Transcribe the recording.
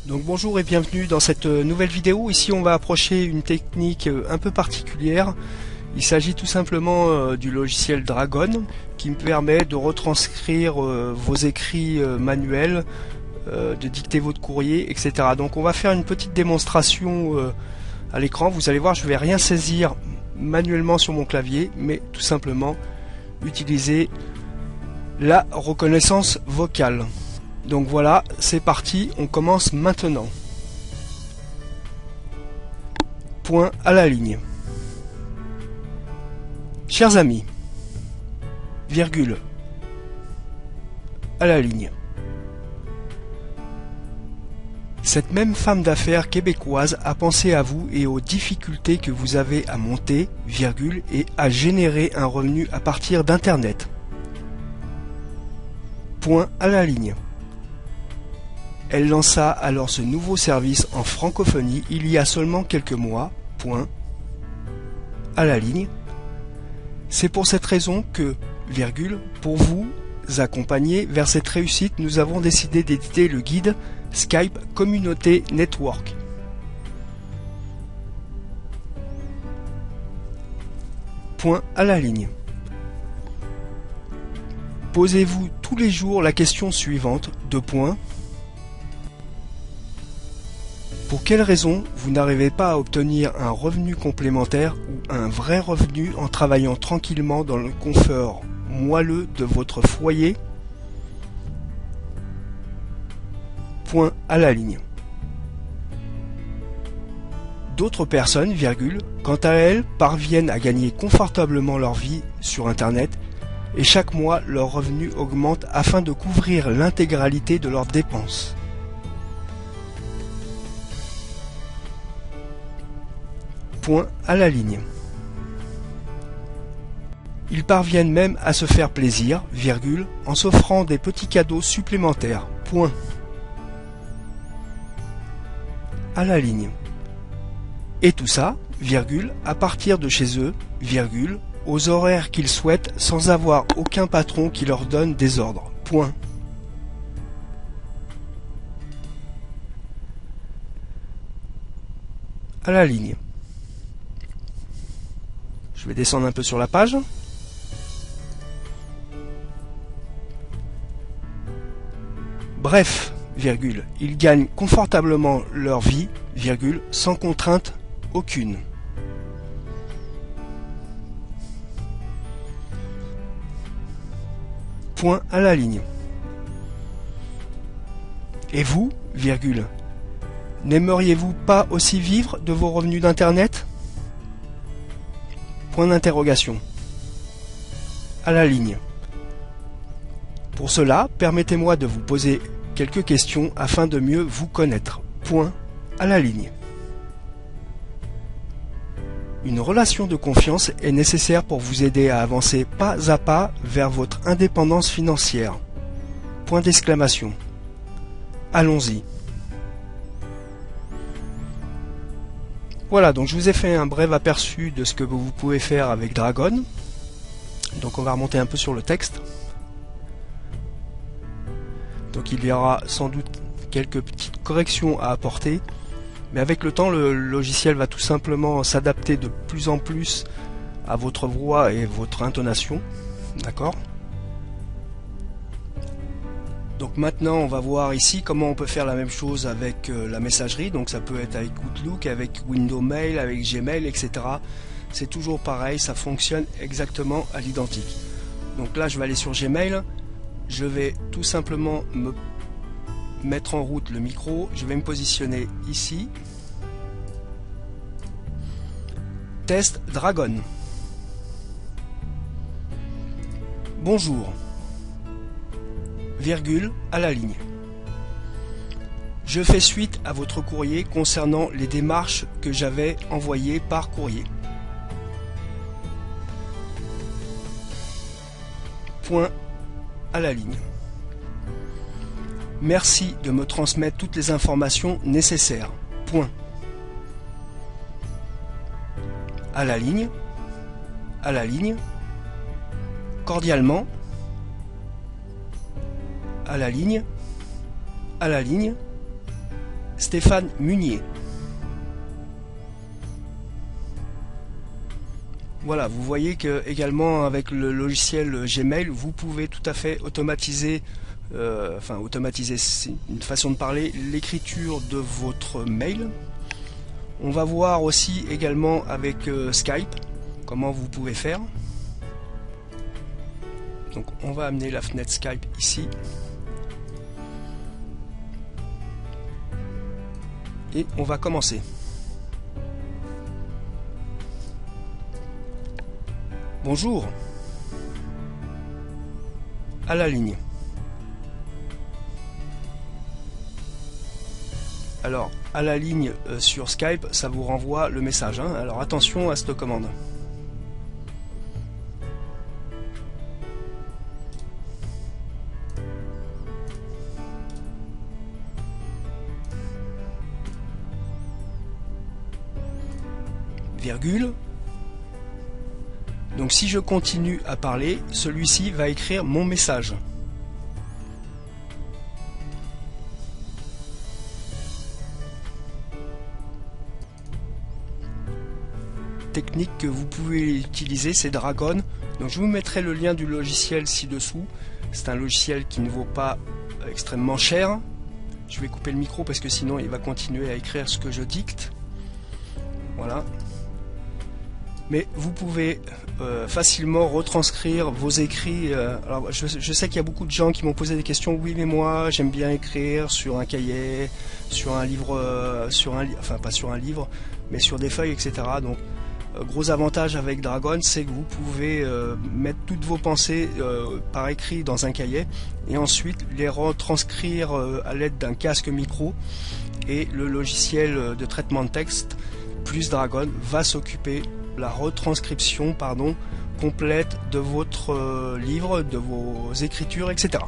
Donc bonjour et bienvenue dans cette nouvelle vidéo. Ici on va approcher une technique un peu particulière. Il s'agit tout simplement du logiciel Dragon qui me permet de retranscrire vos écrits manuels, de dicter votre courrier, etc. Donc on va faire une petite démonstration à l'écran. Vous allez voir, je ne vais rien saisir manuellement sur mon clavier, mais tout simplement utiliser la reconnaissance vocale. Donc voilà, c'est parti, on commence maintenant. Point à la ligne. Chers amis, virgule, à la ligne. Cette même femme d'affaires québécoise a pensé à vous et aux difficultés que vous avez à monter, virgule, et à générer un revenu à partir d'Internet. Point à la ligne. Elle lança alors ce nouveau service en francophonie il y a seulement quelques mois, point, à la ligne. C'est pour cette raison que, virgule, pour vous accompagner vers cette réussite, nous avons décidé d'éditer le guide Skype Communauté Network. Point à la ligne. Posez-vous tous les jours la question suivante, deux points. Pour quelle raison vous n'arrivez pas à obtenir un revenu complémentaire ou un vrai revenu en travaillant tranquillement dans le confort moelleux de votre foyer? Point à la ligne. D'autres personnes, virgule, quant à elles, parviennent à gagner confortablement leur vie sur Internet et chaque mois leur revenu augmente afin de couvrir l'intégralité de leurs dépenses. Point à la ligne. Ils parviennent même à se faire plaisir, virgule, en s'offrant des petits cadeaux supplémentaires. Point. À la ligne. Et tout ça, virgule, à partir de chez eux, virgule, aux horaires qu'ils souhaitent sans avoir aucun patron qui leur donne des ordres. Point. À la ligne. Je vais descendre un peu sur la page. Bref, virgule, ils gagnent confortablement leur vie, virgule, sans contrainte aucune. Point à la ligne. Et vous, virgule, n'aimeriez-vous pas aussi vivre de vos revenus d'Internet ? Point d'interrogation. À la ligne. Pour cela, permettez-moi de vous poser quelques questions afin de mieux vous connaître. Point à la ligne. Une relation de confiance est nécessaire pour vous aider à avancer pas à pas vers votre indépendance financière. Point d'exclamation. Allons-y. Voilà, donc je vous ai fait un bref aperçu de ce que vous pouvez faire avec Dragon. Donc on va remonter un peu sur le texte. Donc il y aura sans doute quelques petites corrections à apporter. Mais avec le temps, le logiciel va tout simplement s'adapter de plus en plus à votre voix et votre intonation. D'accord ? Donc maintenant on va voir ici comment on peut faire la même chose avec la messagerie. Donc ça peut être avec Outlook, avec Windows Mail, avec Gmail, etc. C'est toujours pareil, ça fonctionne exactement à l'identique. Donc là je vais aller sur Gmail, je vais tout simplement me mettre en route le micro, je vais me positionner ici. Test Dragon. Bonjour. Virgule à la ligne. Je fais suite à votre courrier concernant les démarches que j'avais envoyées par courrier. Point à la ligne. Merci de me transmettre toutes les informations nécessaires. Point. À la ligne. À la ligne. Cordialement. À la ligne. À la ligne. Stéphane Munier. Voilà, vous voyez que également avec le logiciel Gmail, vous pouvez tout à fait automatiser, automatiser, c'est une façon de parler, l'écriture de votre mail. On va voir aussi également avec Skype comment vous pouvez faire. Donc on va amener la fenêtre Skype ici. Et on va commencer. Bonjour. À la ligne. Alors, à la ligne sur Skype, ça vous renvoie le message. Hein. Alors attention à cette commande. Virgule. Donc si je continue à parler, celui-ci va écrire mon message. Technique que vous pouvez utiliser, c'est Dragon. Donc je vous mettrai le lien du logiciel ci-dessous. C'est un logiciel qui ne vaut pas extrêmement cher. Je vais couper le micro parce que sinon il va continuer à écrire ce que je dicte. Voilà. Mais vous pouvez facilement retranscrire vos écrits. Alors je sais qu'il y a beaucoup de gens qui m'ont posé des questions. Oui, mais moi j'aime bien écrire sur un cahier, sur un livre, enfin pas sur un livre, mais sur des feuilles, etc. Donc gros avantage avec Dragon, c'est que vous pouvez mettre toutes vos pensées par écrit dans un cahier et ensuite les retranscrire à l'aide d'un casque micro, et le logiciel de traitement de texte plus Dragon va s'occuper la retranscription complète de votre livre, de vos écritures, etc.